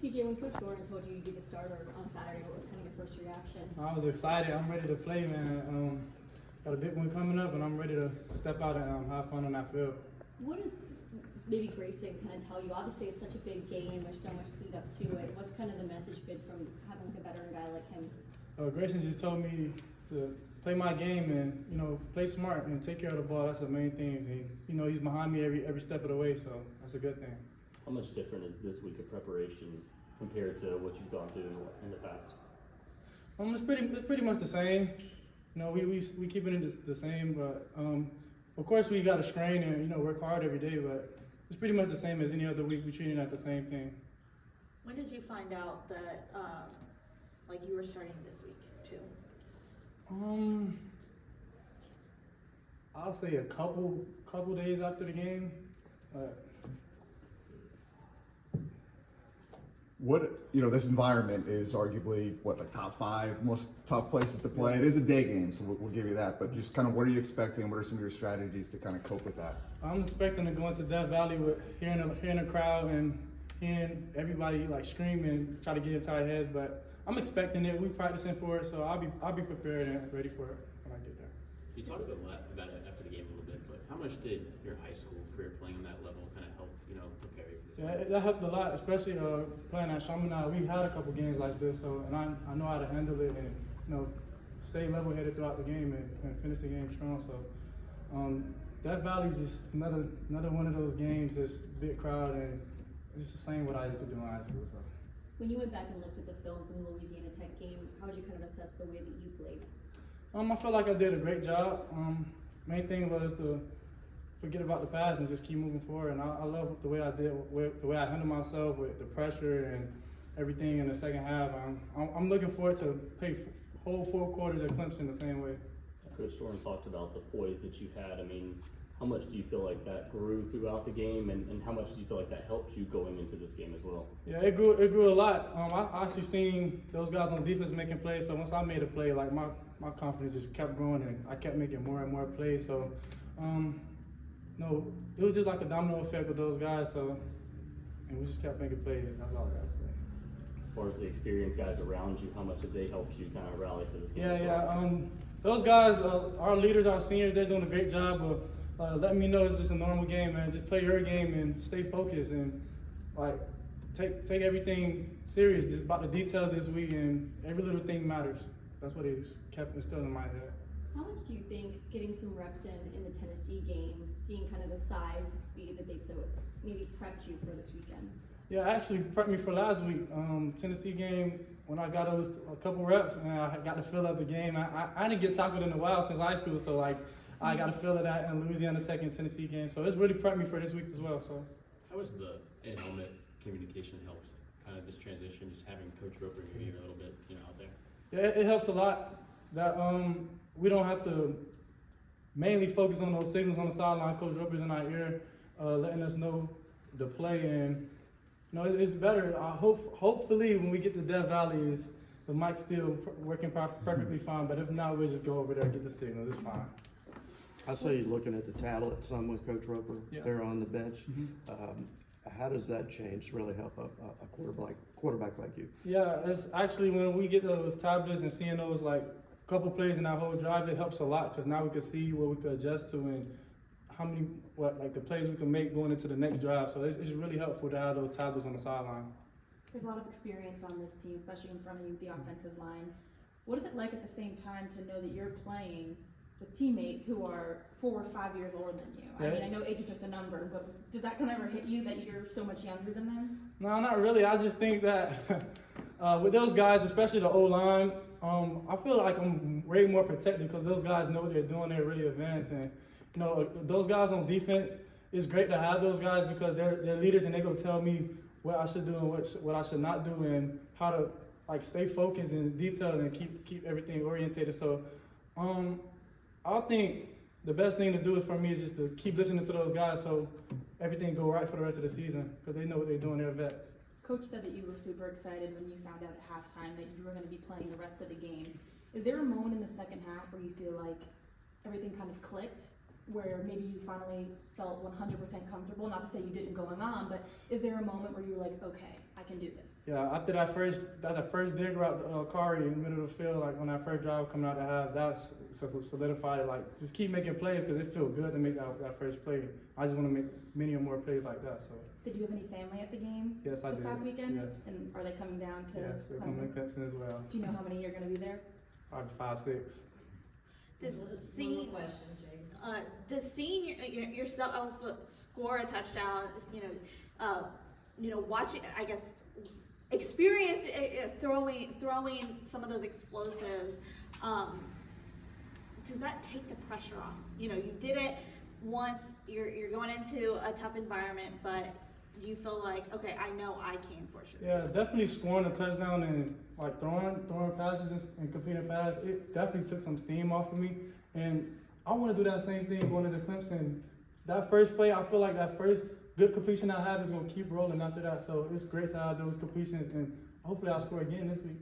CJ, when Coach Gordon told you you'd be the starter on Saturday, what was kind of your first reaction? I was excited. I'm ready to play, man. Got a big one coming up, and I'm ready to step out and have fun on that field. What did maybe Grayson kind of tell you? Obviously, it's such a big game. There's so much lead up to it. What's kind of the message been from having a veteran guy like him? Grayson just told me to play my game and play smart and take care of the ball. That's the main thing. And he's behind me every step of the way, so that's a good thing. How much different is this week of preparation compared to what you've gone through in the past? It's pretty much the same. We keeping it the same, but of course we got to strain and work hard every day. But it's pretty much the same as any other week. We treating it the same thing. When did you find out that you were starting this week too? I'll say a couple days after the game. This environment is arguably the top 5 most tough places to play. It is a day game, so we'll give you that. But just kind of, what are you expecting? What are some of your strategies to kind of cope with that? I'm expecting to go into Death Valley with hearing a crowd and hearing everybody screaming, try to get into our heads. But I'm expecting it. We practicing for it, so I'll be prepared and ready for it when I get there. You talked a lot about it after the game a little bit, but how much did your high school career playing on that level kind of help prepare you for this? Yeah, that helped a lot, especially playing at Chaminade. We had a couple games like this, and I know how to handle it and stay level-headed throughout the game and finish the game strong. So that Valley is just another one of those games. This big crowd, and it's just the same what I used to do in high school. So. When you went back and looked at the film from the Louisiana Tech game, how would you kind of assess the way that you played? I feel like I did a great job. Main thing was to forget about the past and just keep moving forward. And I love the way I did, the way I handled myself with the pressure and everything in the second half. I'm looking forward to play whole 4 quarters at Clemson the same way. Coach Thorne talked about the poise that you had. How much do you feel like that grew throughout the game, and how much do you feel like that helped you going into this game as well? Yeah, it grew a lot. I actually seen those guys on defense making plays, so once I made a play, my confidence just kept growing, and I kept making more and more plays. So, it was just like a domino effect with those guys. So, and we just kept making plays. That's all I gotta say. As far as the experienced guys around you, how much have they helped you kind of rally for this game? Yeah. Those guys, our leaders, our seniors, they're doing a great job of letting me know it's just a normal game, man. Just play your game and stay focused and take everything serious. Just about the details this week, and every little thing matters. That's what it's kept instilled in my head. How much do you think getting some reps in the Tennessee game, seeing kind of the size, the speed that they play with, maybe prepped you for this weekend? Yeah, actually prepped me for last week. Tennessee game, when I got a couple reps, and I got to fill up the game. I didn't get tackled in a while since high school, so I got to feel of that in Louisiana Tech and Tennessee game. So it's really prepped me for this week as well. So. How has the in-helmet communication helped kind of this transition, just having Coach Roper in your ear a little bit, out there? Yeah, it helps a lot that we don't have to mainly focus on those signals on the sideline. Coach Roper's in our ear, letting us know the play, and it's better. Hopefully when we get to Death Valley, the mic's still working perfectly fine. But if not, we'll just go over there and get the signal. It's fine. I saw you looking at the tablet some with Coach Roper there on the bench. Mm-hmm. How does that change to really help a quarterback like you? Yeah, it's actually when we get those tablets and seeing those couple plays in that whole drive, it helps a lot because now we can see what we could adjust to and the plays we can make going into the next drive. So it's really helpful to have those tablets on the sideline. There's a lot of experience on this team, especially in front of you, the offensive line. What is it like at the same time to know that you're playing with teammates who are 4 or 5 years older than you? Yeah. I mean, I know age is just a number, but does that kind of ever hit you that you're so much younger than them? No, not really. I just think that with those guys, especially the O-line, I feel like I'm way more protected because those guys know what they're doing. They're really advanced. And, those guys on defense, it's great to have those guys because they're leaders and they're going to tell me what I should do and what I should not do and how to stay focused and detailed and keep everything orientated. So I think the best thing to do is for me is just to keep listening to those guys so everything go right for the rest of the season because they know what they're doing. They're vets. Coach said that you were super excited when you found out at halftime that you were going to be playing the rest of the game. Is there a moment in the second half where you feel like everything kind of clicked? where maybe you finally felt 100% comfortable? Not to say you didn't going on, but is there a moment where you were like, okay, I can do this? Yeah, after that first dig route, Kari in the middle of the field, like on that first drive coming out the half, that's solidified. Like just keep making plays because it feels good to make that first play. I just want to make many more plays like that. So. Did you have any family at the game? Yes, I this did. past weekend? Yes. And are they coming down to? Yes, they're coming to Clemson as well. Do you know how many you're going to be there? Probably 5, 6. Does seeing yourself score a touchdown, watching, I guess, experience throwing some of those explosives, does that take the pressure off? You did it once, you're going into a tough environment, but do you feel like, okay, I know I can for sure? Yeah, definitely scoring a touchdown and like throwing passes and completing passes, it definitely took some steam off of me. And I want to do that same thing going into Clemson. That first play, I feel like that first good completion I have is going to keep rolling after that. So it's great to have those completions, and hopefully I'll score again this week.